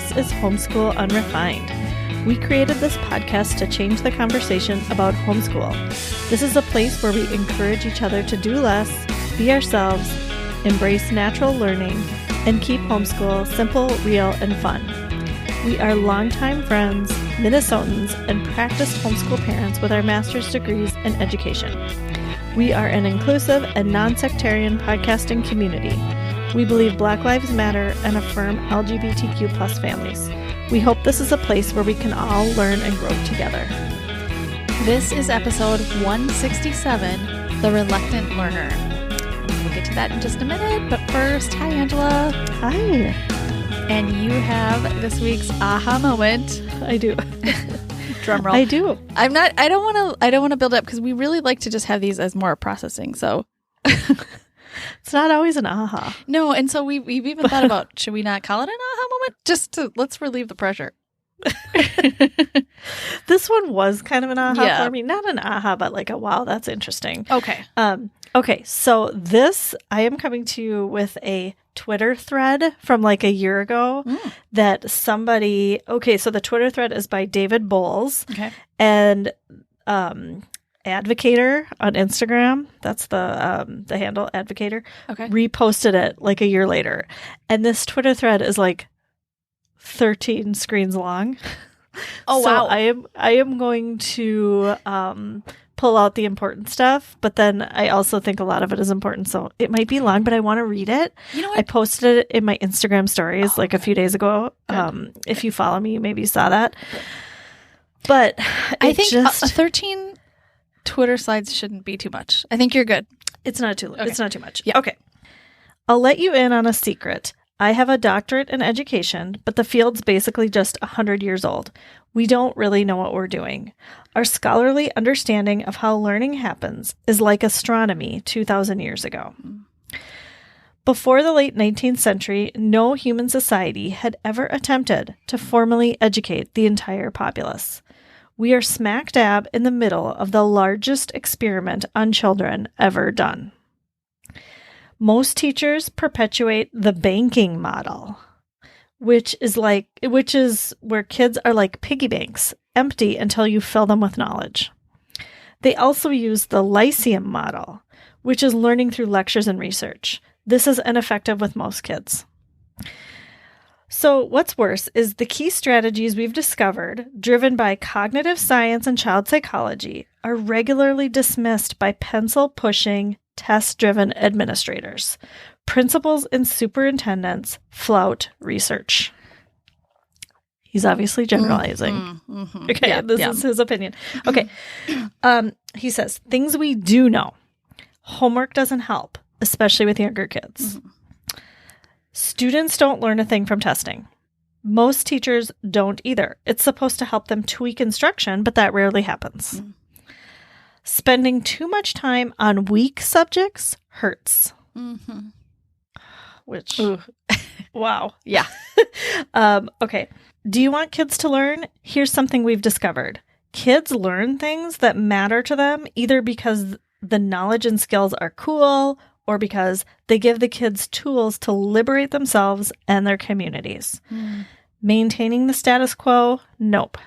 This is Homeschool Unrefined. We created this podcast to change the conversation about homeschool. This is a place where we encourage each other to do less, be ourselves, embrace natural learning, and keep homeschool simple, real, and fun. We are longtime friends, Minnesotans, and practiced homeschool parents with our master's degrees in education. We are an inclusive and non-sectarian podcasting community. We believe Black Lives Matter and affirm LGBTQ plus families. We hope this is a place where we can all learn and grow together. This is episode 167, The Reluctant Learner. We'll get to that in just a minute, but first, hi Angela. Hi. And you have this week's aha moment. I do. Drum roll. I do. I don't want to build up because we really like to just have these as more processing. So it's not always an aha. No, and so we've even thought about, should we not call it an aha moment? Just to let's relieve the pressure. This one was kind of an aha for me. Not an aha, but like a wow, that's interesting. Okay. Okay, so this, I am coming to you with a Twitter thread from like a year ago that somebody, so the Twitter thread is by David Bowles. Okay. And Advocator on Instagram, that's the handle, Advocator, reposted it like a year later. And this Twitter thread is like 13 screens long. Oh, so wow. I am going to pull out the important stuff, but then I also think a lot of it is important. So it might be long, but I want to read it. You know what? I posted it in my Instagram stories a few days ago. If you follow me, maybe you saw that. But I think 13 Twitter slides shouldn't be too much. I think you're good. It's not too much. Yeah. Okay. I'll let you in on a secret. I have a doctorate in education, but the field's basically just 100 years old. We don't really know what we're doing. Our scholarly understanding of how learning happens is like astronomy 2,000 years ago. Before the late 19th century, no human society had ever attempted to formally educate the entire populace. We are smack dab in the middle of the largest experiment on children ever done. Most teachers perpetuate the banking model, which is where kids are like piggy banks, empty until you fill them with knowledge. They also use the Lyceum model, which is learning through lectures and research. This is ineffective with most kids. So what's worse is the key strategies we've discovered, driven by cognitive science and child psychology, are regularly dismissed by pencil-pushing, test-driven administrators. Principals and superintendents flout research. He's obviously generalizing. Okay, this is his opinion. Okay. He says, things we do know. Homework doesn't help, especially with younger kids. Students don't learn a thing from testing. Most teachers don't either. It's supposed to help them tweak instruction, but that rarely happens. Spending too much time on weak subjects hurts. Which, wow. Yeah. Okay. Do you want kids to learn? Here's something we've discovered. Kids learn things that matter to them either because the knowledge and skills are cool or because they give the kids tools to liberate themselves and their communities. Maintaining the status quo? Nope.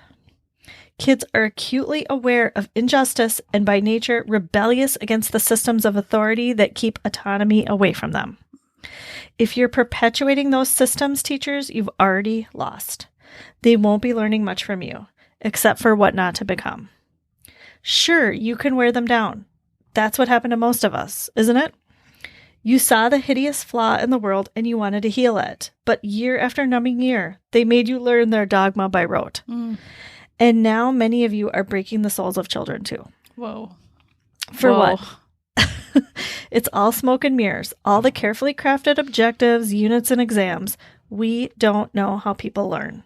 Kids are acutely aware of injustice and by nature rebellious against the systems of authority that keep autonomy away from them. If you're perpetuating those systems, teachers, you've already lost. They won't be learning much from you, except for what not to become. Sure, you can wear them down. That's what happened to most of us, isn't it? You saw the hideous flaw in the world and you wanted to heal it. But year after numbing year, they made you learn their dogma by rote. And now many of you are breaking the souls of children too. Whoa. For what? It's all smoke and mirrors. All the carefully crafted objectives, units, and exams. We don't know how people learn.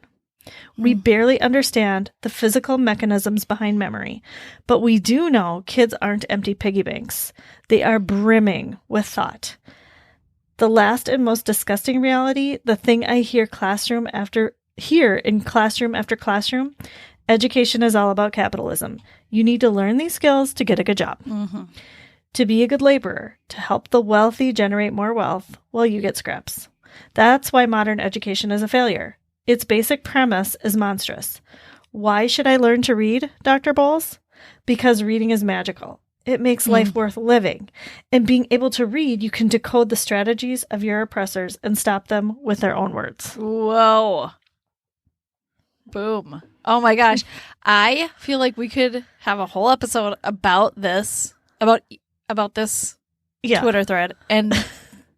We barely understand the physical mechanisms behind memory, but we do know kids aren't empty piggy banks. They are brimming with thought. The last and most disgusting reality, the thing I hear in classroom after classroom, education is all about capitalism. You need to learn these skills to get a good job. To be a good laborer, to help the wealthy generate more wealth while you get scraps. That's why modern education is a failure. Its basic premise is monstrous. Why should I learn to read, Dr. Bowles? Because reading is magical. It makes life worth living. And being able to read, you can decode the strategies of your oppressors and stop them with their own words. Whoa. Boom. Oh my gosh. I feel like we could have a whole episode about this, about this Twitter thread and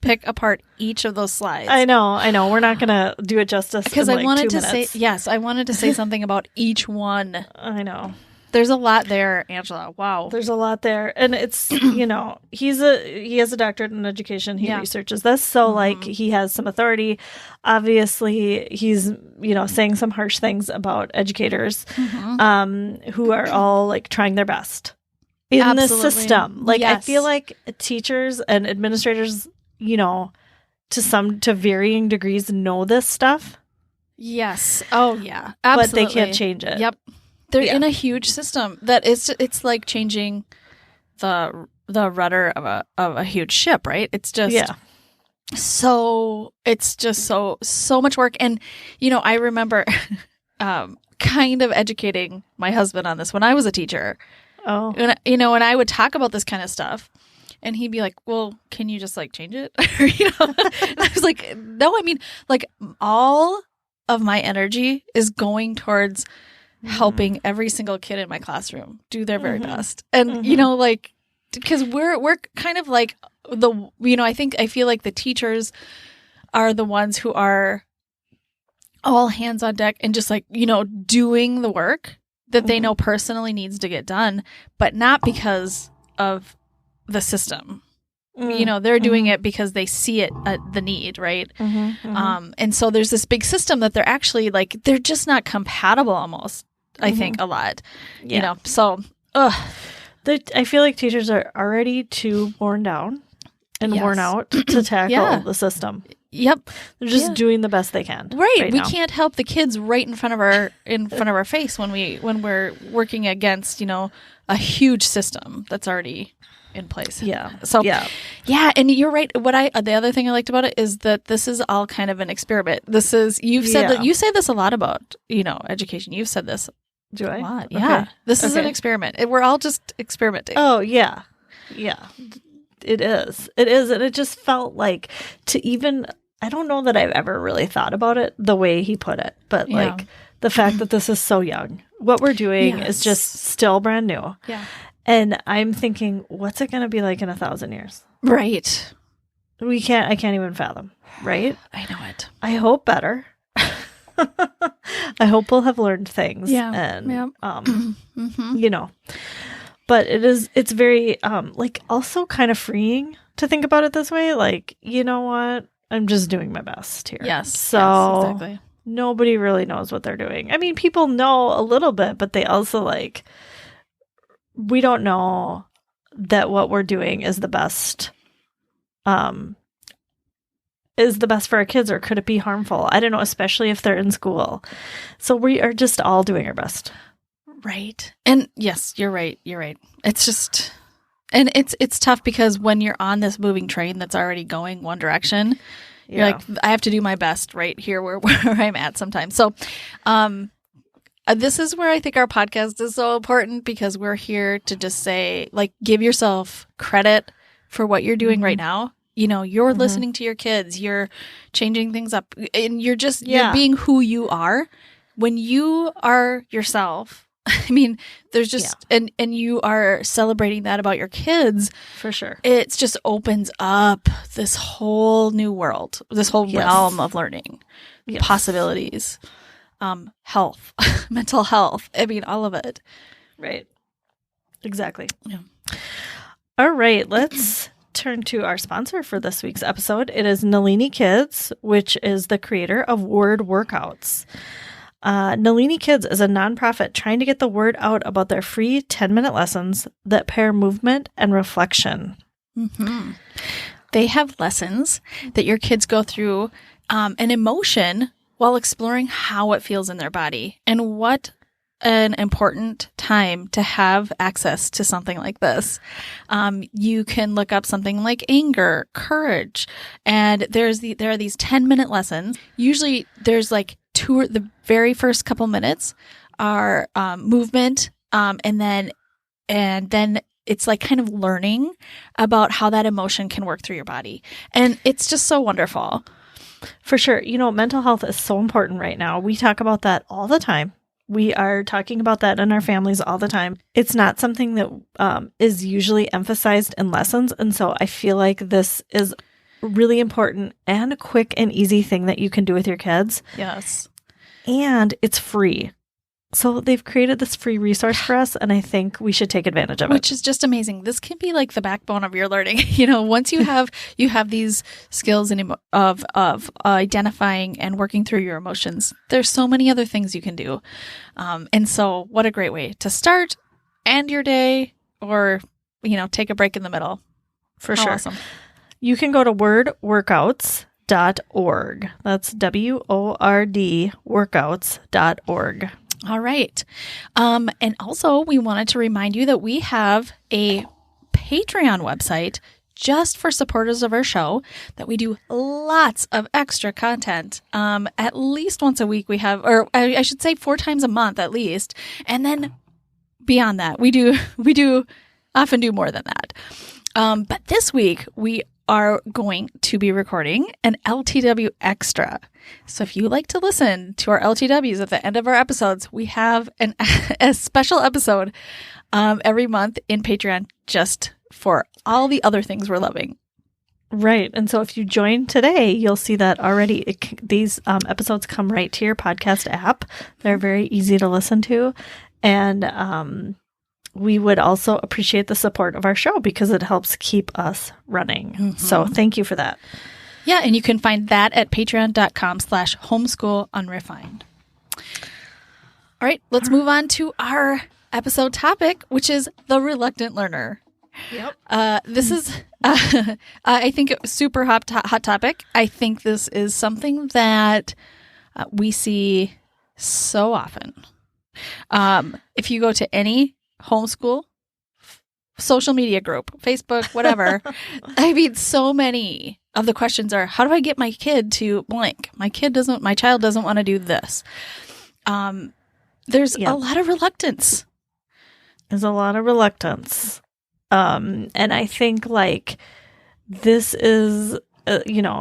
pick apart each of those slides. I know. We're not going to do it justice because in I wanted 2 to minutes. say, yes, I wanted to say something about each one. I know. There's a lot there, Angela. Wow. There's a lot there. And it's, he has a doctorate in education. He researches this. So like he has some authority. Obviously he's, saying some harsh things about educators, who are all like trying their best in the system. Like I feel like teachers and administrators, to varying degrees know this stuff. Yes. Oh yeah. Absolutely. But they can't change it. Yep. They're in a huge system that it's like changing the rudder of a huge ship, right? It's just so much work. And I remember kind of educating my husband on this when I was a teacher. Oh. And I would talk about this kind of stuff and he'd be like, "Well, can you just like change it?" And I was like, "No, I mean, like all of my energy is going towards helping every single kid in my classroom do their very best." And, because we're kind of like I feel like the teachers are the ones who are all hands on deck and just like, doing the work that they know personally needs to get done, but not because of the system. They're doing it because they see it, the need, right? And so there's this big system that they're actually like, they're just not compatible almost, I think, a lot. So, I feel like teachers are already too worn down and worn out to tackle the system. Yep. They're just doing the best they can. Right. We can't help the kids right in front of our face when we're working against, a huge system that's already in place. Yeah. So and you're right. The other thing I liked about it is that this is all kind of an experiment. This is you say this a lot about, education. You've said this. Do I? A lot. Yeah. Okay. This is an experiment. We're all just experimenting. Oh, yeah. Yeah. It is. And it just felt like I don't know that I've ever really thought about it the way he put it, but like the fact that this is so young, what we're doing is just still brand new. Yeah. And I'm thinking, what's it going to be like in 1,000 years? Right. I can't even fathom. Right. I know it. I hope better. I hope we'll have learned things. Yeah. And, but it's very, also kind of freeing to think about it this way. Like, you know what? I'm just doing my best here. Yes. So exactly. Nobody really knows what they're doing. I mean, people know a little bit, but they also we don't know that what we're doing is the best. Is the best for our kids, or could it be harmful? I don't know, especially if they're in school. So we are just all doing our best. Right. And yes, you're right. It's just, and it's tough because when you're on this moving train that's already going one direction, you're like, I have to do my best right here where I'm at sometimes. So, this is where I think our podcast is so important, because we're here to just say, like, give yourself credit for what you're doing right now. You're listening to your kids, you're changing things up, and you're being who you are. When you are yourself, I mean, there's just, and you are celebrating that about your kids. For sure. It just opens up this whole new world, this whole realm of learning, possibilities, health, mental health. I mean, all of it. Right. Exactly. Yeah. All right. Let's turn to our sponsor for this week's episode. It is Nalini Kids, which is the creator of Word Workouts. Nalini Kids is a nonprofit trying to get the word out about their free 10-minute lessons that pair movement and reflection. Mm-hmm. They have lessons that your kids go through an emotion while exploring how it feels in their body. And what an important time to have access to something like this. You can look up something like anger, courage, and there are these 10-minute lessons. Usually there's like the very first couple minutes are movement, and then it's like kind of learning about how that emotion can work through your body. And it's just so wonderful. For sure. Mental health is so important right now. We talk about that all the time. We are talking about that in our families all the time. It's not something that is usually emphasized in lessons. And so I feel like this is really important and a quick and easy thing that you can do with your kids. Yes. And it's free. So they've created this free resource for us, and I think we should take advantage of it. Which is just amazing. This can be like the backbone of your learning. Once you have these skills of identifying and working through your emotions, there's so many other things you can do. And so what a great way to start, end your day, or take a break in the middle. For sure. Awesome. You can go to wordworkouts.org. That's WORD workouts.org. All right. And also, we wanted to remind you that we have a Patreon website just for supporters of our show, that we do lots of extra content. At least once a week we have, or I should say 4 times a month at least. And then beyond that, we do often do more than that. But this week we are going to be recording an LTW Extra. So if you like to listen to our LTWs at the end of our episodes, we have a special episode every month in Patreon just for all the other things we're loving. Right. And so if you join today, you'll see that already these episodes come right to your podcast app. They're very easy to listen to. And we would also appreciate the support of our show because it helps keep us running. Mm-hmm. So thank you for that. Yeah, and you can find that at patreon.com/homeschoolunrefined. All right, let's move on to our episode topic, which is the reluctant learner. Yep. This is, I think, a super hot topic. I think this is something that we see so often. If you go to any homeschool social media group, Facebook, whatever, I mean, so many of the questions are, how do I get my kid to blank? My child doesn't want to do this. There's a lot of reluctance. There's a lot of reluctance. And I think this is,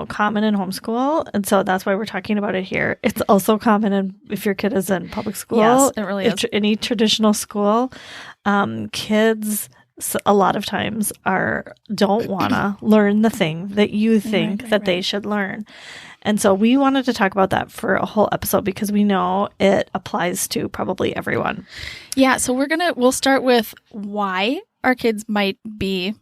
common in homeschool. And so that's why we're talking about it here. It's also common if your kid is in public school. Yes, it really is. Any traditional school, kids a lot of times don't want to learn the thing that you think that they should learn. And so we wanted to talk about that for a whole episode because we know it applies to probably everyone. Yeah. So we'll start with why our kids might be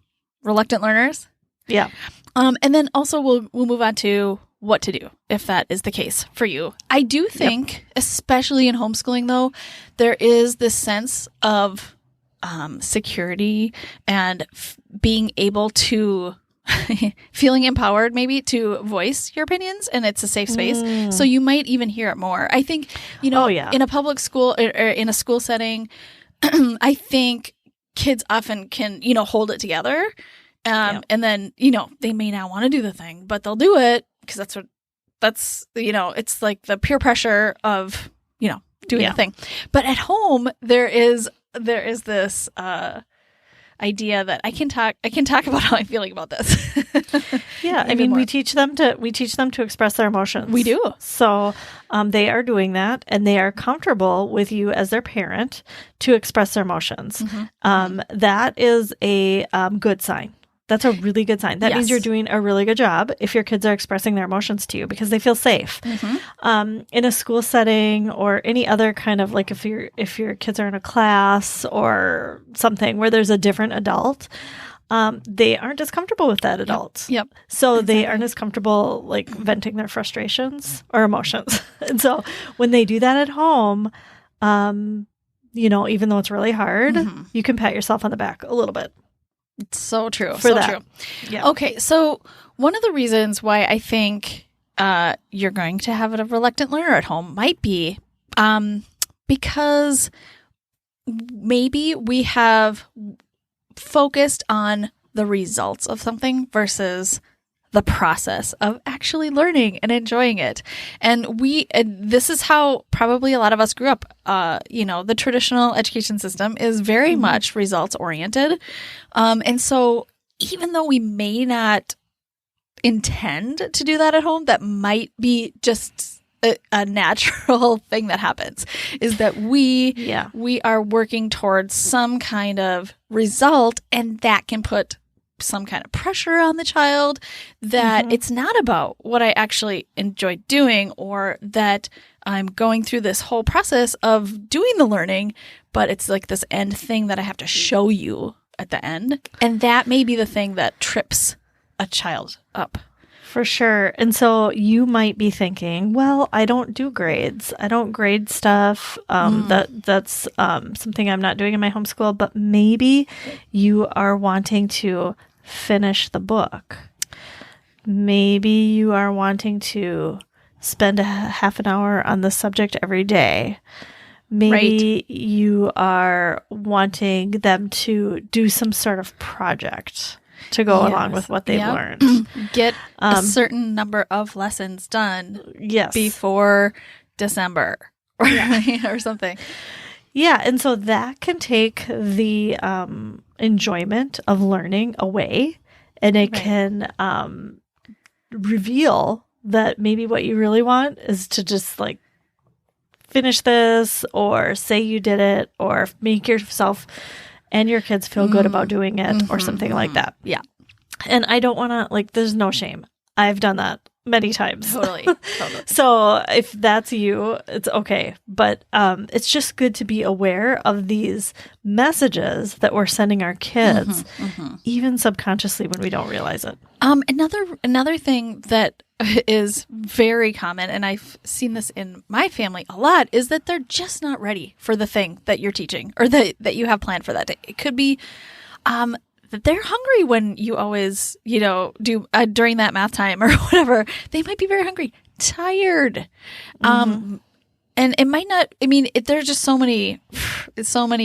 reluctant learners. Yeah. And then also we'll move on to what to do if that is the case for you. I do think, especially in homeschooling though, there is this sense of security and being able to feeling empowered maybe to voice your opinions, and it's a safe space. So you might even hear it more. I think, in a public school or in a school setting, I think kids often can, hold it together. And then, they may not want to do the thing, but they'll do it because it's like the peer pressure of, doing the thing. But at home, there is this idea that I can talk about how I'm feeling about this. Yeah, I mean, we teach them to express their emotions. We do. So they are doing that, and they are comfortable with you as their parent to express their emotions. Mm-hmm. That is a good sign. That's a really good sign. That means you're doing a really good job if your kids are expressing their emotions to you because they feel safe. Mm-hmm. In a school setting or any other kind of if your kids are in a class or something where there's a different adult, they aren't as comfortable with that adult. Yep. So they aren't as comfortable venting their frustrations or emotions. And so when they do that at home, even though it's really hard, you can pat yourself on the back a little bit. It's so true. True. Yeah. Okay. So one of the reasons why I think you're going to have a reluctant learner at home might be because maybe we have focused on the results of something versus the process of actually learning and enjoying it. And this is how probably a lot of us grew up. The traditional education system is very much results oriented. And so even though we may not intend to do that at home, that might be just a natural thing that happens, is that we are working towards some kind of result, and that can put some kind of pressure on the child that it's not about what I actually enjoy doing, or that I'm going through this whole process of doing the learning, but it's like this end thing that I have to show you at the end. And that may be the thing that trips a child up. For sure. And so you might be thinking, well, I don't do grades. I don't grade stuff. That's something I'm not doing in my homeschool. But maybe you are wanting to finish the book. Maybe you are wanting to spend a half an hour on the subject every day. Maybe you are wanting them to do some sort of project to go along with what they've learned. Get a certain number of lessons done before December or something. Yeah, and so that can take the enjoyment of learning away, and it can reveal that maybe what you really want is to just like finish this, or say you did it, or make yourself and your kids feel good about doing it, or something like that. Yeah. And I don't want to, there's no shame. I've done that many times. Totally. So if that's you, it's okay. But it's just good to be aware of these messages that we're sending our kids, even subconsciously when we don't realize it. Another thing that is very common, and I've seen this in my family a lot, is that they're just not ready for the thing that you're teaching, or that you have planned for that day. It could be that they're hungry when you always, do during that math time or whatever. They might be very hungry, tired. And it might not, there's just so many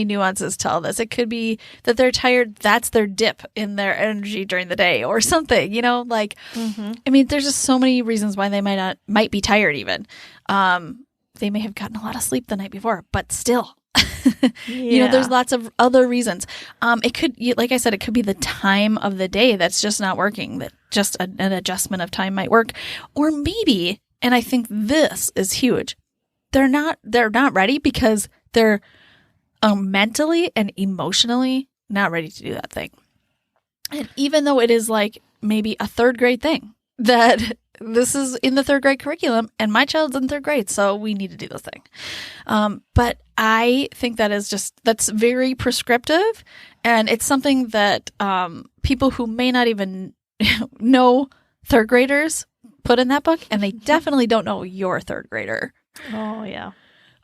nuances to all this. It could be that they're tired. That's their dip in their energy during the day or something, there's just so many reasons why they might be tired even. They may have gotten a lot of sleep the night before, but still, there's lots of other reasons. It could, like I said, it could be the time of the day that's just not working, that just an adjustment of time might work. Or maybe, and I think this is huge, they're not ready because they're mentally and emotionally not ready to do that thing. And even though it is like maybe a third grade thing, that this is in the third grade curriculum and my child's in third grade, so we need to do this thing. But I think that's very prescriptive, and it's something that people who may not even know third graders put in that book, and they definitely don't know your third grader. Oh yeah.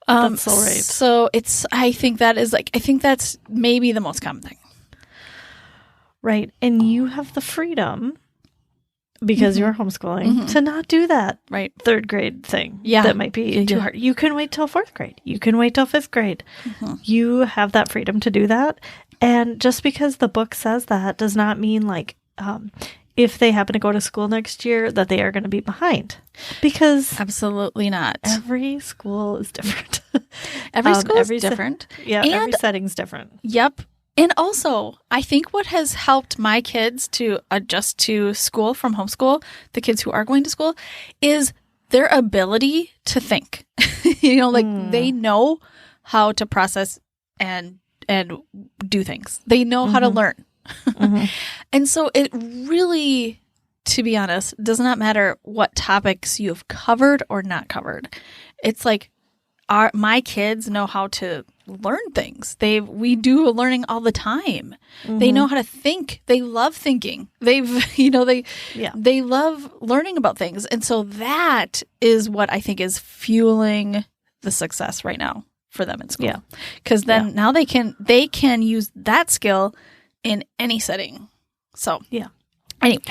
That's so right. So I think that's maybe the most common thing. Right. And you have the freedom, because you're homeschooling, to not do that third grade thing. Yeah. That might be too hard. You can wait till fourth grade. You can wait till fifth grade. You have that freedom to do that. And just because the book says that does not mean if they happen to go to school next year that they are going to be behind. Because absolutely not. Every school is different. Every school is different. Every setting's different. Yep. And also, I think what has helped my kids to adjust to school from homeschool, the kids who are going to school, is their ability to think. They know how to process and do things. They know how to learn. And so it really, to be honest, does not matter what topics you've covered or not covered. It's like my kids know how to learn things. We do learning all the time. They know how to think. They love thinking. They love learning about things. And so that is what I think is fueling the success right now for them in school. Because then now they can use that skill in any setting. So, anyway.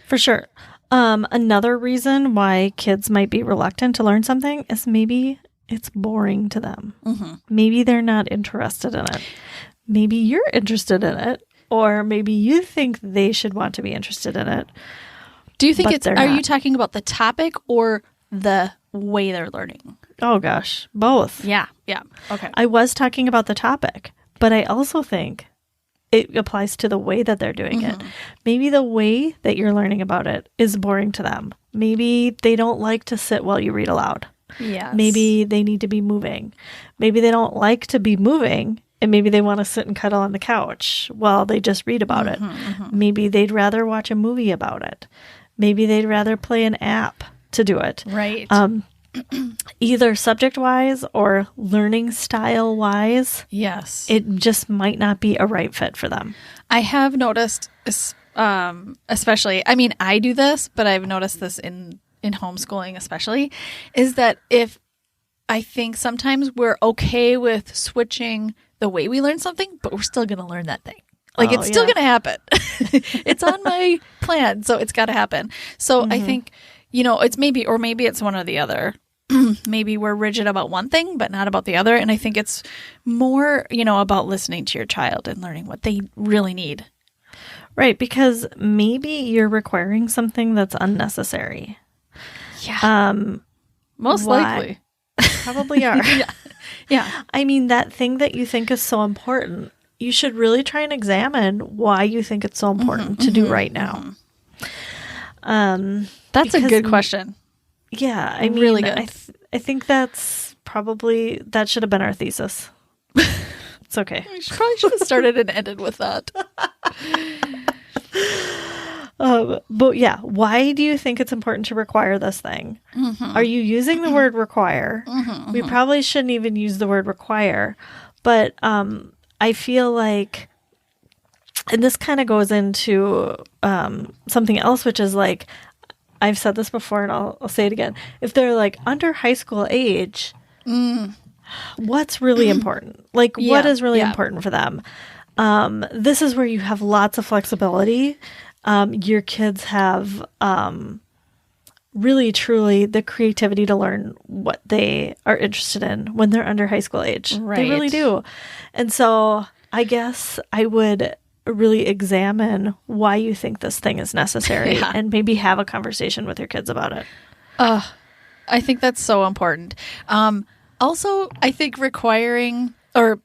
For sure. Another reason why kids might be reluctant to learn something is maybe it's boring to them. Maybe they're not interested in it. Maybe you're interested in it, or maybe you think they should want to be interested in it. Do you think but they're are not. you talking about the topic or the way they're learning? Oh gosh, both. Yeah. Okay. I was talking about the topic, but I also think it applies to the way that they're doing it. Maybe the way that you're learning about it is boring to them. Maybe they don't like to sit while you read aloud. Yes. Maybe they need to be moving. Maybe they don't like to be moving, and maybe they want to sit and cuddle on the couch while they just read about it. Maybe they'd rather watch a movie about it. Maybe they'd rather play an app to do it. Right. Either subject-wise or learning style-wise, yes. it just might not be a right fit for them. I have noticed, especially, I mean, I do this, but I've noticed this in homeschooling especially, is that I think sometimes we're okay with switching the way we learn something, but we're still going to learn that thing. Like, it's still going to happen. It's on my plan, so it's got to happen. So I think, it's maybe it's one or the other. Maybe we're rigid about one thing, but not about the other. And I think it's more, about listening to your child and learning what they really need. Right, because maybe you're requiring something that's unnecessary. Yeah. Most likely. Probably are. Yeah. I mean, that thing that you think is so important, you should really try and examine why you think it's so important to do right now. That's a good question. Yeah, I mean, really good. I think that should have been our thesis. It's okay. We probably should have started and ended with that. But yeah, why do you think it's important to require this thing? Are you using the word require? We probably shouldn't even use the word require, but I feel like, and this kind of goes into something else, which is like, I've said this before and I'll say it again. If they're like under high school age, what's really important? Like, what is really important for them? This is where you have lots of flexibility. Your kids have really, truly the creativity to learn what they are interested in when they're under high school age. Right. They really do. And so I guess I would really examine why you think this thing is necessary and maybe have a conversation with your kids about it. I think that's so important. Also, I think requiring or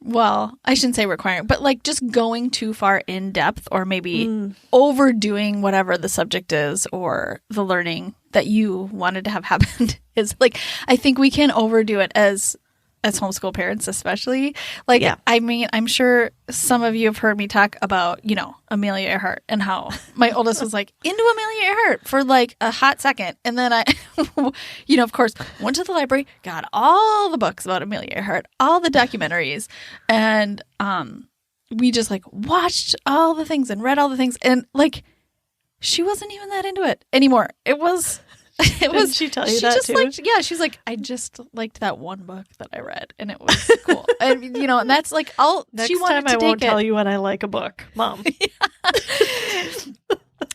well, I shouldn't say requiring, but like just going too far in depth or maybe overdoing whatever the subject is or the learning that you wanted to have happen is like, I think we can overdo it as homeschool parents, especially. Like, I mean, I'm sure some of you have heard me talk about, Amelia Earhart and how my oldest was like into Amelia Earhart for like a hot second. And then I, of course, went to the library, got all the books about Amelia Earhart, all the documentaries. And we just like watched all the things and read all the things. And like, she wasn't even that into it anymore. Did she tell you that too? She's like, I just liked that one book that I read, and it was cool. And and that's like Next she wanted time I to won't take tell you when I like a book, Mom.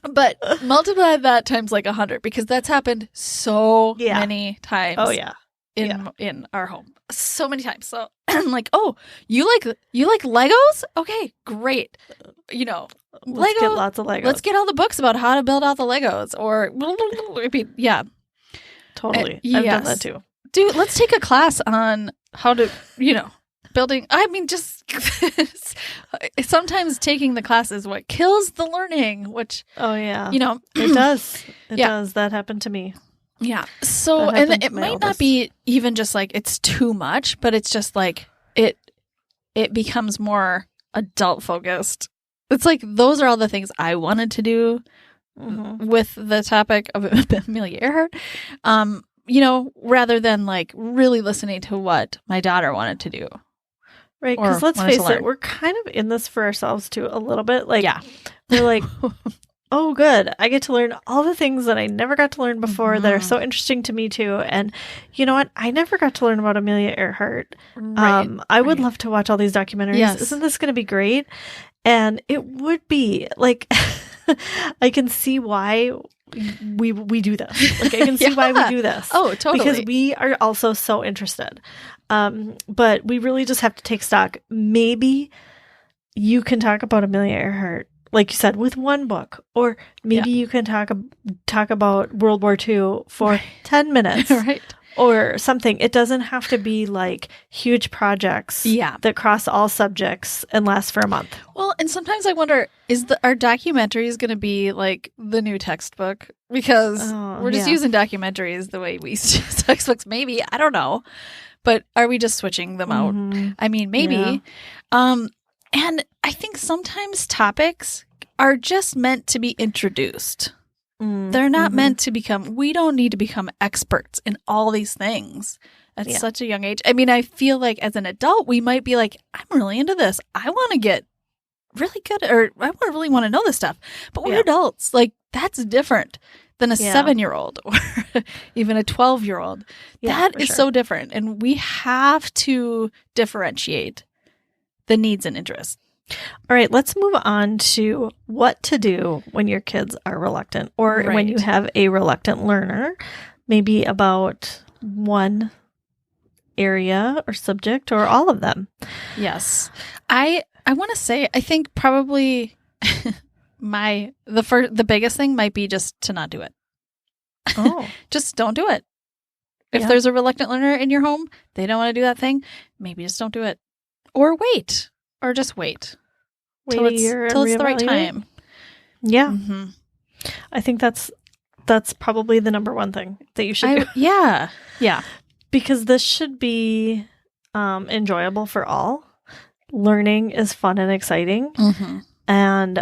But multiply that times like 100 because that's happened so many times. Oh yeah, in our home, so many times. So I'm like, oh, you like Legos? Okay, great. Let's get lots of Legos. Let's get all the books about how to build out the Legos. Or, yeah. Totally. I've done that too. Dude, let's take a class on how to, building. I mean, just sometimes taking the class is what kills the learning, which, it does. It does. That happened to me. Yeah. So, and it might not be even just like it's too much, but it's just like it becomes more adult focused. It's like those are all the things I wanted to do with the topic of Amelia Earhart, rather than like really listening to what my daughter wanted to do. Right, because let's face it, we're kind of in this for ourselves too a little bit. Like, we're like, oh, good, I get to learn all the things that I never got to learn before that are so interesting to me too. And you know what? I never got to learn about Amelia Earhart. I would love to watch all these documentaries. Yes. Isn't this going to be great? And it would be like, I can see why we do this. Like, I can see why we do this. Oh, totally. Because we are also so interested. But we really just have to take stock. Maybe you can talk about Amelia Earhart like you said, with one book, or maybe you can talk about World War II for 10 minutes. Right. Or something. It doesn't have to be like huge projects that cross all subjects and last for a month. Well, and sometimes I wonder, are documentaries going to be like the new textbook? Because we're just using documentaries the way we use textbooks. Maybe. I don't know. But are we just switching them out? I mean, maybe. Yeah. And I think sometimes topics are just meant to be introduced. They're not meant to we don't need to become experts in all these things at such a young age. I mean, I feel like as an adult, we might be like, I'm really into this. I want to get really good, or I really want to know this stuff. But we're adults. Like, that's different than a 7-year-old or even a 12-year-old. That is so different. And we have to differentiate the needs and interests. All right, let's move on to what to do when your kids are reluctant, or when you have a reluctant learner, maybe about one area or subject or all of them. Yes. I want to say, I think probably the biggest thing might be just to not do it. Oh. Just don't do it. If there's a reluctant learner in your home, they don't want to do that thing, maybe just don't do it. Or wait. Or just wait till it's the right time. Yeah. I think that's probably the number one thing that you should do. Yeah. Because this should be enjoyable for all. Learning is fun and exciting. And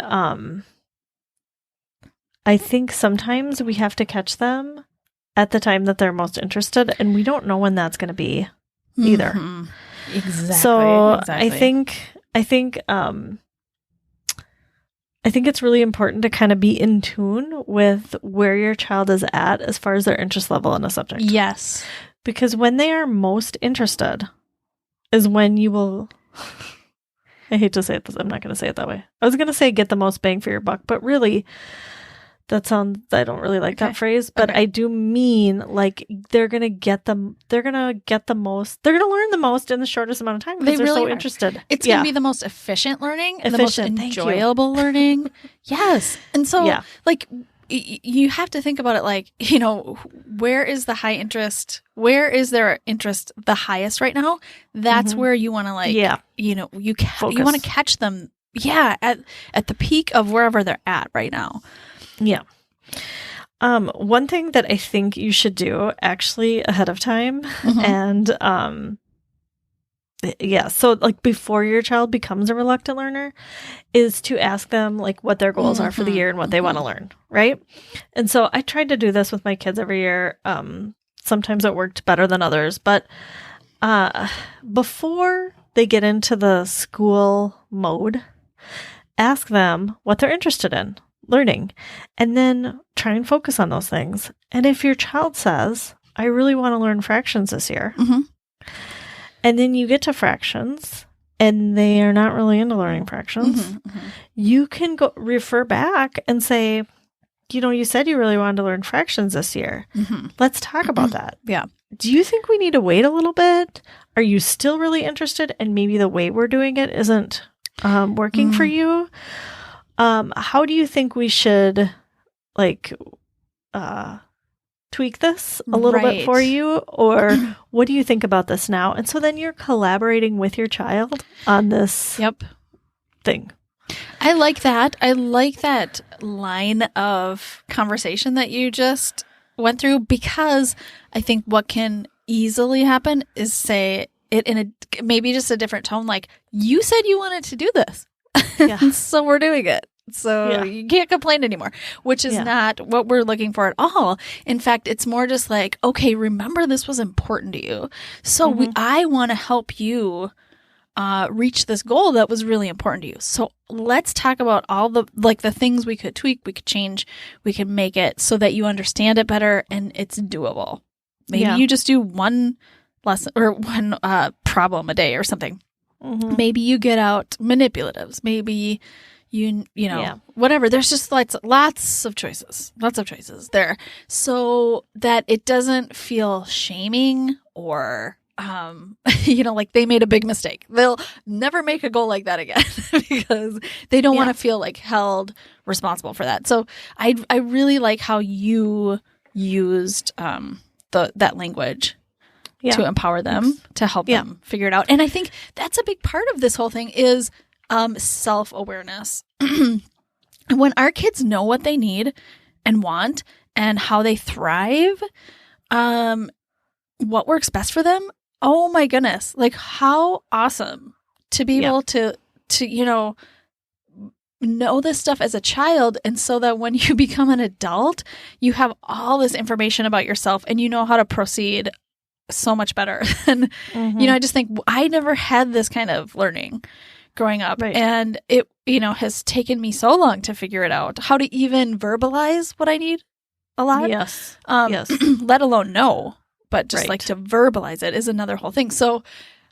I think sometimes we have to catch them at the time that they're most interested, and we don't know when that's going to be either. Exactly. So I think it's really important to kind of be in tune with where your child is at as far as their interest level in a subject. Yes. Because when they are most interested is when you will, I hate to say it, I'm not going to say it that way. I was going to say get the most bang for your buck, but really I don't really like that phrase, but I do mean like they're going to learn the most in the shortest amount of time because they're so interested. It's going to be the most efficient learning, the most enjoyable learning. Yes. And so like you have to think about it like, where is the high interest? Where is their interest the highest right now? That's where you want to you want to catch them. Yeah. At the peak of wherever they're at right now. Yeah. One thing that I think you should do actually ahead of time and so like before your child becomes a reluctant learner is to ask them like what their goals are for the year and what they want to learn, right? And so I tried to do this with my kids every year. Sometimes it worked better than others, but before they get into the school mode, ask them what they're interested in learning, and then try and focus on those things. And if your child says, I really want to learn fractions this year, and then you get to fractions and they are not really into learning fractions, you can go refer back and say, you said you really wanted to learn fractions this year. Let's talk about that. Yeah. Do you think we need to wait a little bit? Are you still really interested? And maybe the way we're doing it isn't working for you? How do you think we should tweak this a little bit for you? Or what do you think about this now? And so then you're collaborating with your child on this thing. I like that. I like that line of conversation that you just went through, because I think what can easily happen is say it in maybe just a different tone. Like, you said you wanted to do this. So we're doing it. So you can't complain anymore, which is not what we're looking for at all. In fact, it's more just like, okay, remember this was important to you. So I want to help you reach this goal that was really important to you. So let's talk about all the things we could tweak, we could change, we could make it so that you understand it better and it's doable. Maybe you just do one lesson or one problem a day or something. Maybe you get out manipulatives. Maybe you know, whatever. There's just lots of choices there, so that it doesn't feel shaming or like they made a big mistake. They'll never make a goal like that again because they don't want to feel like held responsible for that. So I really like how you used that language to empower them, to help them figure it out. And I think that's a big part of this whole thing is self-awareness. When our kids know what they need and want and how they thrive, what works best for them, oh my goodness, like how awesome to be able to know this stuff as a child. And so that when you become an adult, you have all this information about yourself and you know how to proceed so much better. And, I just think I never had this kind of learning growing up. Right. And it, has taken me so long to figure it out, how to even verbalize what I need a lot. Yes. Let alone know. But just like to verbalize it is another whole thing. So,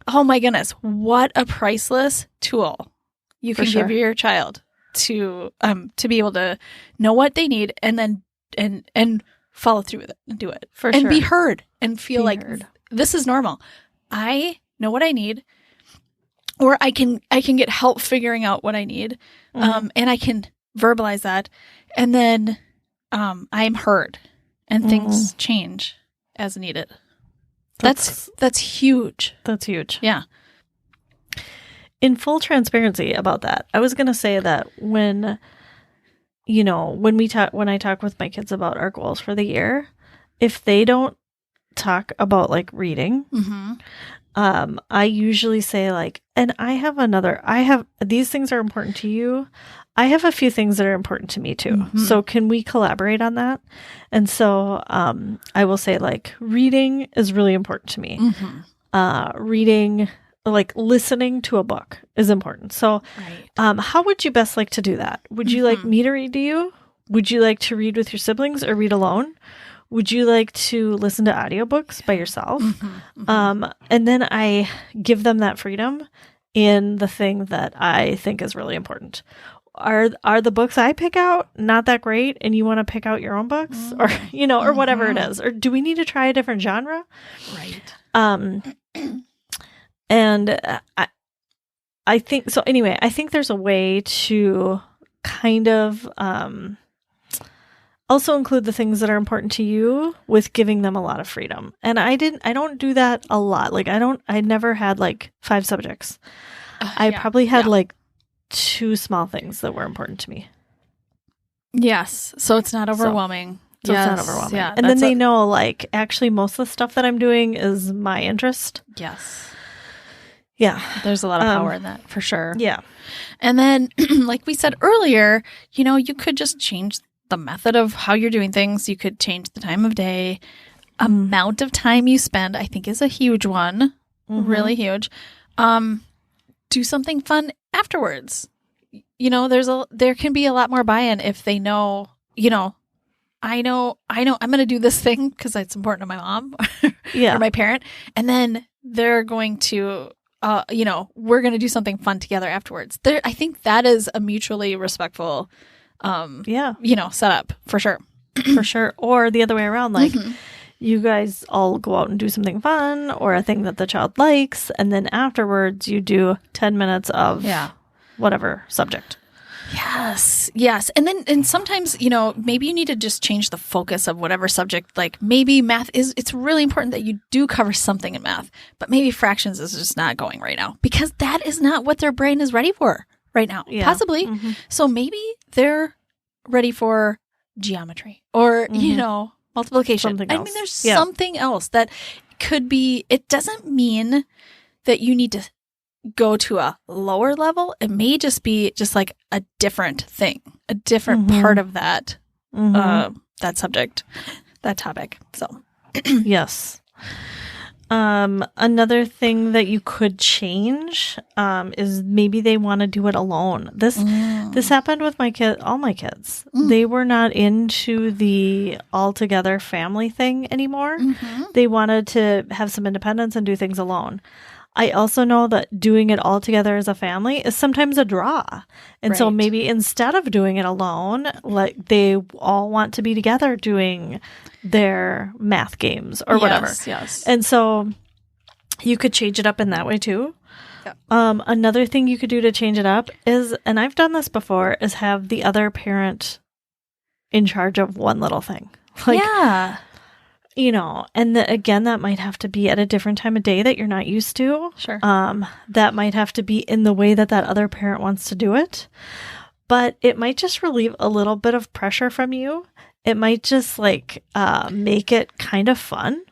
oh my goodness, what a priceless tool you can give your child to be able to know what they need and then and follow through with it and do it and be heard and feel this is normal. I know what I need, or I can get help figuring out what I need, and I can verbalize that, and then I'm heard and things change as needed. That's huge. That's huge. Yeah. In full transparency about that, I was going to say that when I talk with my kids about our goals for the year, if they don't talk about like reading, I usually say like, and these things are important to you. I have a few things that are important to me too. So can we collaborate on that? And so I will say like reading is really important to me. Reading, like listening to a book is important. So how would you best like to do that? Would you like me to read to you? Would you like to read with your siblings or read alone? Would you like to listen to audiobooks by yourself? And then I give them that freedom in the thing that I think is really important. Are the books I pick out not that great and you want to pick out your own books or, or whatever it is? Or do we need to try a different genre? Right. And I think, so anyway, I think there's a way to kind of also include the things that are important to you with giving them a lot of freedom. And I don't do that a lot. Like I never had like 5 subjects. I probably had like 2 small things that were important to me. Yes. So it's not overwhelming. So it's not overwhelming. Yeah, and then they know like actually most of the stuff that I'm doing is my interest. Yes. Yeah. There's a lot of power in that for sure. Yeah. And then like we said earlier, you could just change the method of how you're doing things. You could change the time of day. Amount of time you spend, I think, is a huge one. Really huge. Do something fun afterwards. There can be a lot more buy-in if they know, I know I'm going to do this thing because it's important to my mom or my parent. And then they're going to, we're going to do something fun together afterwards. I think that is a mutually respectful, setup for sure. For sure. Or the other way around, like you guys all go out and do something fun or a thing that the child likes. And then afterwards you do 10 minutes of whatever subject. Yes. And sometimes, maybe you need to just change the focus of whatever subject. Like maybe math it's really important that you do cover something in math, but maybe fractions is just not going right now because that is not what their brain is ready for right now. Yeah. Possibly. So maybe they're ready for geometry or, multiplication. Something else. I mean, there's something else that could be, it doesn't mean that you need to go to a lower level. It may just be just like a different thing, a different part of that, that subject, that topic. So, yes. Another thing that you could change, is maybe they want to do it alone. This happened with all my kids. They were not into the all together family thing anymore. They wanted to have some independence and do things alone. I also know that doing it all together as a family is sometimes a draw. And so maybe instead of doing it alone, like they all want to be together doing their math games or whatever. Yes. And so you could change it up in that way too. Yeah. Another thing you could do to change it up is, and I've done this before, is have the other parent in charge of one little thing. Like, yeah. And again, that might have to be at a different time of day that you're not used to. Sure. That might have to be in the way that other parent wants to do it. But it might just relieve a little bit of pressure from you. It might just make it kind of fun.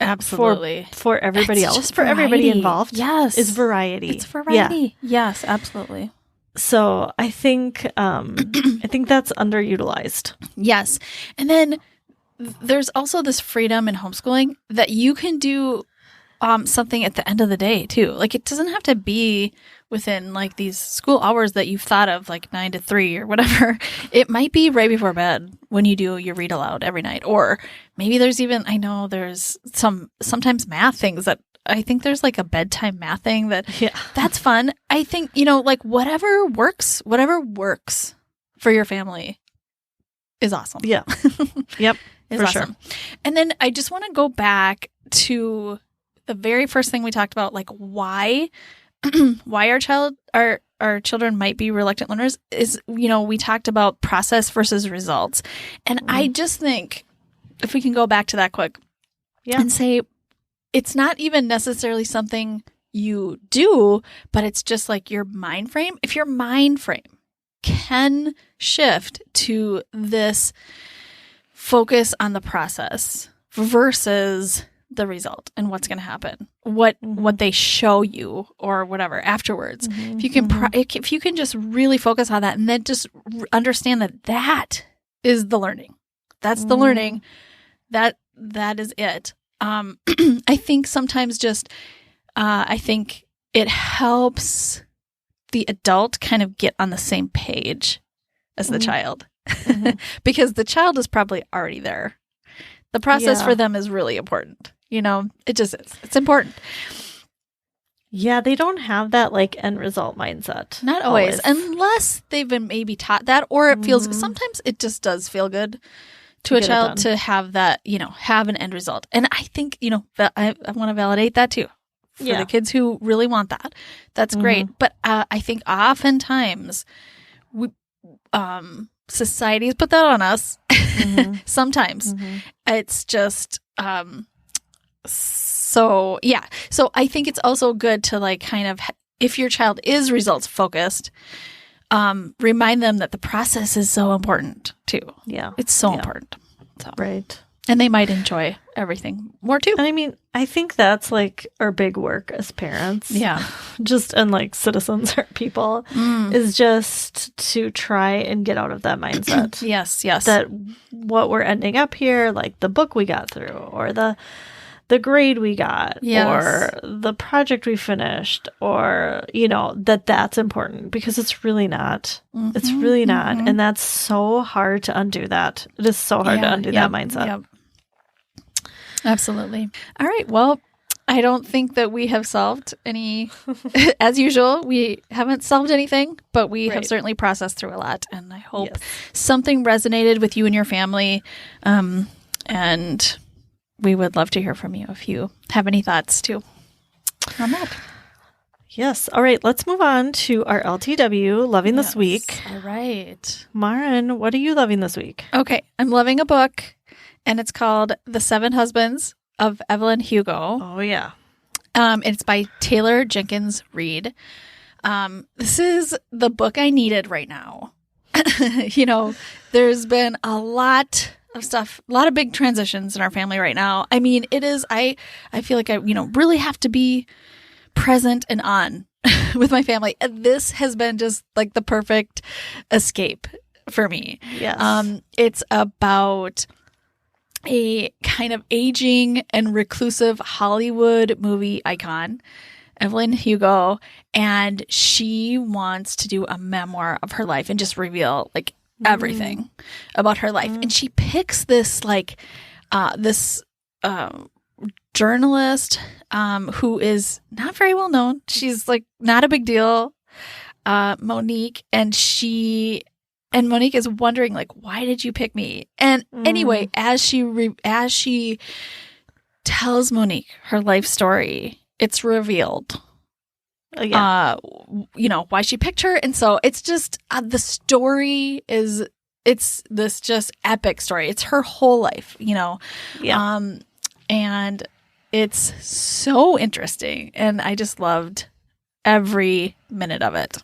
Absolutely. For everybody else, just for everybody variety. involved. Yes. Is variety. It's variety. Yeah. Yes, absolutely. So I think that's underutilized. Yes. And then there's also this freedom in homeschooling that you can do something at the end of the day too. Like, it doesn't have to be within like these school hours that you've thought of, like 9 to 3 or whatever. It might be right before bed when you do your read aloud every night. Or maybe there's even, I know there's sometimes math things that I think there's like a bedtime math thing that's fun. I think, like whatever works for your family is awesome. Yeah. Yep. Is awesome. Sure. And then I just want to go back to the very first thing we talked about, like why our children might be reluctant learners is, we talked about process versus results. And I just think if we can go back to that quick and say, it's not even necessarily something you do, but it's just like your mind frame. If your mind frame can shift to this focus on the process versus the result and what's going to happen, what they show you or whatever afterwards. If you can, if you can just really focus on that and then just understand that is the learning. That's the learning. That is it. I think sometimes I think it helps the adult kind of get on the same page as the child because the child is probably already there. The process for them is really important. It just is. It's important. Yeah, they don't have that like end result mindset. Not always. Unless they've been maybe taught that, or it feels, sometimes it just does feel good to a child to have that, have an end result. And I think, I want to validate that too. For the kids who really want that. That's great. But I think oftentimes society has put that on us. Sometimes it's just, so I think it's also good to like kind of, if your child is results focused, remind them that the process is so important too. Yeah. It's so important. So. Right. And they might enjoy everything more too. And I mean, I think that's like our big work as parents. Yeah. And like citizens or people is just to try and get out of that mindset. Yes. That what we're ending up here, like the book we got through or the grade we got or the project we finished or, that's important because it's really not. It's really not. And that's so hard to undo that. It is so hard to undo that mindset. Yep. Absolutely. All right. Well, I don't think that we have solved any, as usual, we haven't solved anything, but we have certainly processed through a lot. And I hope something resonated with you and your family. And we would love to hear from you if you have any thoughts too on that. Yes. All right. Let's move on to our LTW loving this week. All right. Maren, what are you loving this week? Okay. I'm loving a book and it's called The 7 Husbands of Evelyn Hugo. Oh, yeah. It's by Taylor Jenkins Reid. This is the book I needed right now. There's been a lot of stuff, a lot of big transitions in our family right now. I mean, it is, I feel like I, really have to be present and on with my family. And this has been just like the perfect escape for me. Yes. It's about a kind of aging and reclusive Hollywood movie icon, Evelyn Hugo, and she wants to do a memoir of her life and just reveal like everything about her life. And she picks this journalist who is not very well known. She's like not a big deal, Monique, and Monique is wondering like, why did you pick me? And anyway, as she tells Monique her life story, it's revealed. Why she picked her. And so it's just the story it's this just epic story. It's her whole life, and it's so interesting. And I just loved every minute of it.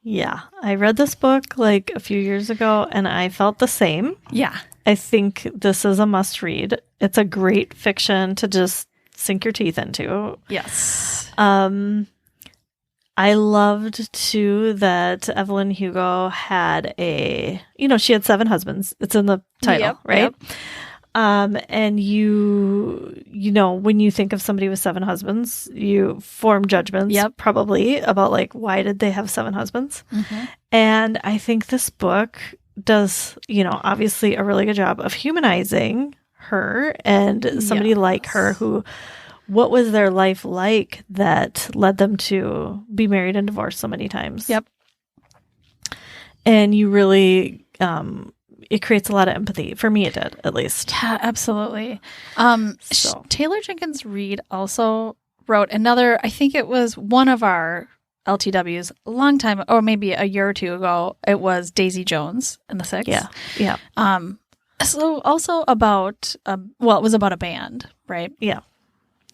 Yeah. I read this book like a few years ago and I felt the same. Yeah. I think this is a must read. It's a great fiction to just sink your teeth into. Yes. I loved too that Evelyn Hugo had she had 7 husbands. It's in the title, right? Yep. And when you think of somebody with 7 husbands, you form judgments probably about like, why did they have 7 husbands? Mm-hmm. And I think this book does, obviously a really good job of humanizing her and somebody like her who, what was their life like that led them to be married and divorced so many times? Yep. And you really, it creates a lot of empathy. For me, it did, at least. Yeah, absolutely. Taylor Jenkins Reid also wrote another, I think it was one of our LTWs a long time, or maybe a year or two ago. It was Daisy Jones and the Six. Yeah. Yeah. So also about, it was about a band, right? Yeah.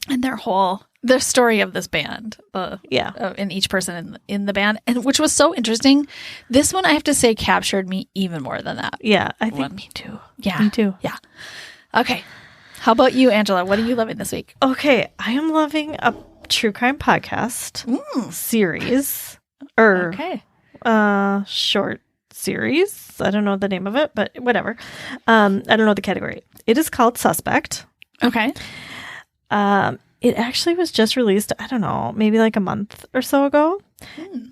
And their story of this band, and each person in the band, and which was so interesting. This one, I have to say, captured me even more than that. Yeah, I think me too. Yeah, me too. Yeah. Okay, how about you, Angela? What are you loving this week? Okay, I am loving a true crime podcast series, short series. I don't know the name of it, but whatever. I don't know the category. It is called Suspect. Okay. It actually was just released, I don't know, maybe like a month or so ago.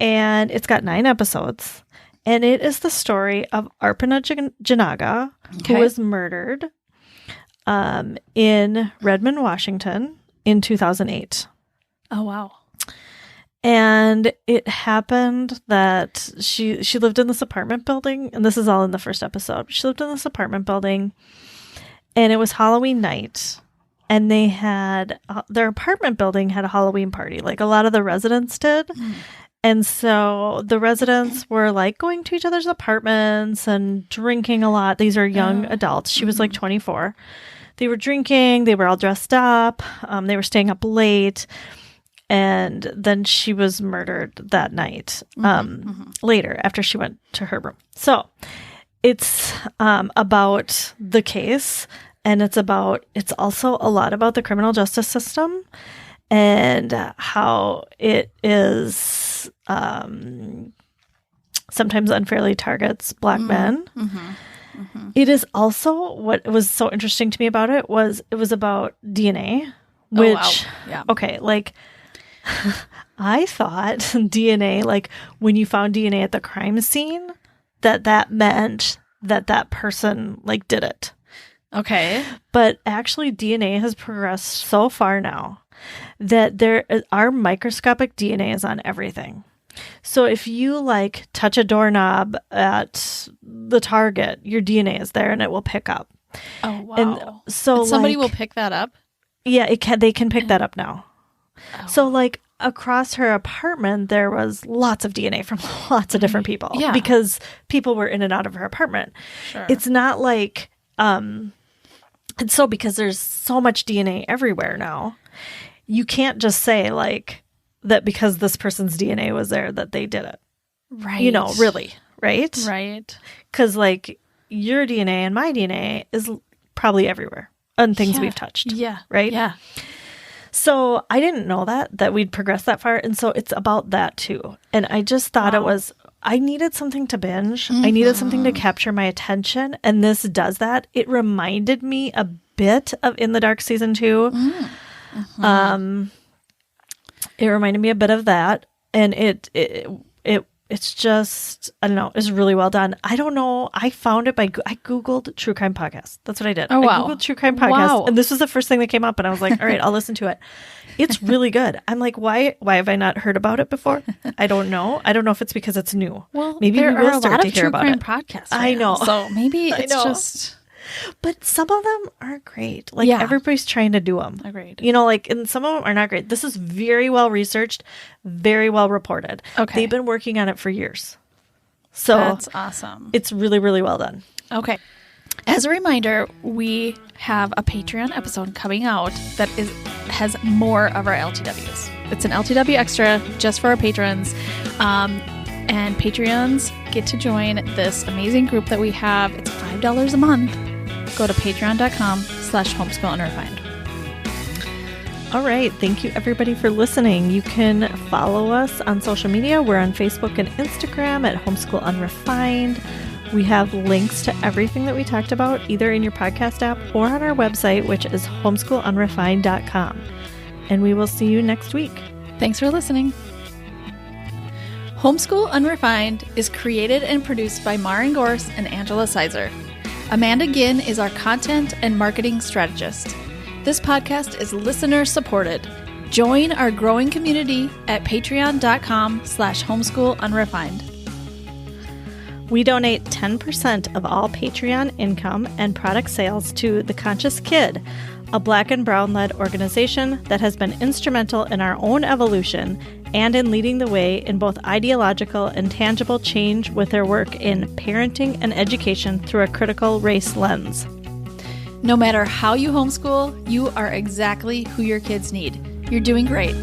And it's got 9 episodes. And it is the story of Arpanet Janaga, who was murdered in Redmond, Washington in 2008. Oh, wow. And it happened that she lived in this apartment building. And this is all in the first episode. She lived in this apartment building. And it was Halloween night. And they had, their apartment building had a Halloween party, like a lot of the residents did. And so the residents were like going to each other's apartments and drinking a lot. These are young adults. She was like 24. They were drinking. They were all dressed up. They were staying up late. And then she was murdered that night, later, after she went to her room. So it's about the case. And it's also a lot about the criminal justice system and how it is sometimes unfairly targets Black men. It is also, what was so interesting to me about it was about DNA, which, I thought DNA, like when you found DNA at the crime scene, that meant that person like did it. Okay. But actually DNA has progressed so far now that our microscopic DNA is on everything. So if you like touch a doorknob at the Target, your DNA is there and it will pick up. Oh, wow. And so somebody will pick that up? Yeah, they can pick that up now. Oh. So like across her apartment, there was lots of DNA from lots of different people because people were in and out of her apartment. Sure. It's not like, and so because there's so much DNA everywhere now, you can't just say like that because this person's DNA was there that they did it. Right. Really. Right? Right. Because like your DNA and my DNA is probably everywhere on things we've touched. Yeah. Right? Yeah. So I didn't know that we'd progress that far. And so it's about that too. And I just thought I needed something to binge. I needed something to capture my attention. And this does that. It reminded me a bit of In the Dark Season 2. It reminded me a bit of that. And it's just, I don't know, it's really well done. I don't know. I found it I Googled true crime podcast. That's what I did. Oh, wow. I Googled true crime podcast. Wow. And this was the first thing that came up. And I was like, all right, I'll listen to it. It's really good. I'm like, why have I not heard about it before? I don't know. I don't know if it's because it's new. Well, maybe there we will are a start lot to of hear true about crime it. podcasts. I know. So maybe it's just But some of them are great. Like, Yeah. everybody's trying to do them. Agreed. You know, like, and some of them are not great. This is very well researched, very well reported. Okay. They've been working on it for years. So That's awesome. it's really, really well done. Okay. As a reminder, we have a Patreon episode coming out that has more of our LTWs. It's an LTW Extra just for our patrons. And Patreons get to join this amazing group that we have. It's $5 a month. Go to patreon.com/homeschoolinrefined. All right. Thank you, everybody, for listening. You can follow us on social media. We're on Facebook and Instagram at Homeschool Unrefined. We have links to everything that we talked about, either in your podcast app or on our website, which is homeschoolunrefined.com. And we will see you next week. Thanks for listening. Homeschool Unrefined is created and produced by Maren Gorse and Angela Sizer. Amanda Ginn is our content and marketing strategist. This podcast is listener supported. Join our growing community at patreon.com/homeschoolinrefined. We donate 10% of all Patreon income and product sales to The Conscious Kid, a Black and Brown-led organization that has been instrumental in our own evolution and in leading the way in both ideological and tangible change with their work in parenting and education through a critical race lens. No matter how you homeschool, you are exactly who your kids need. You're doing great.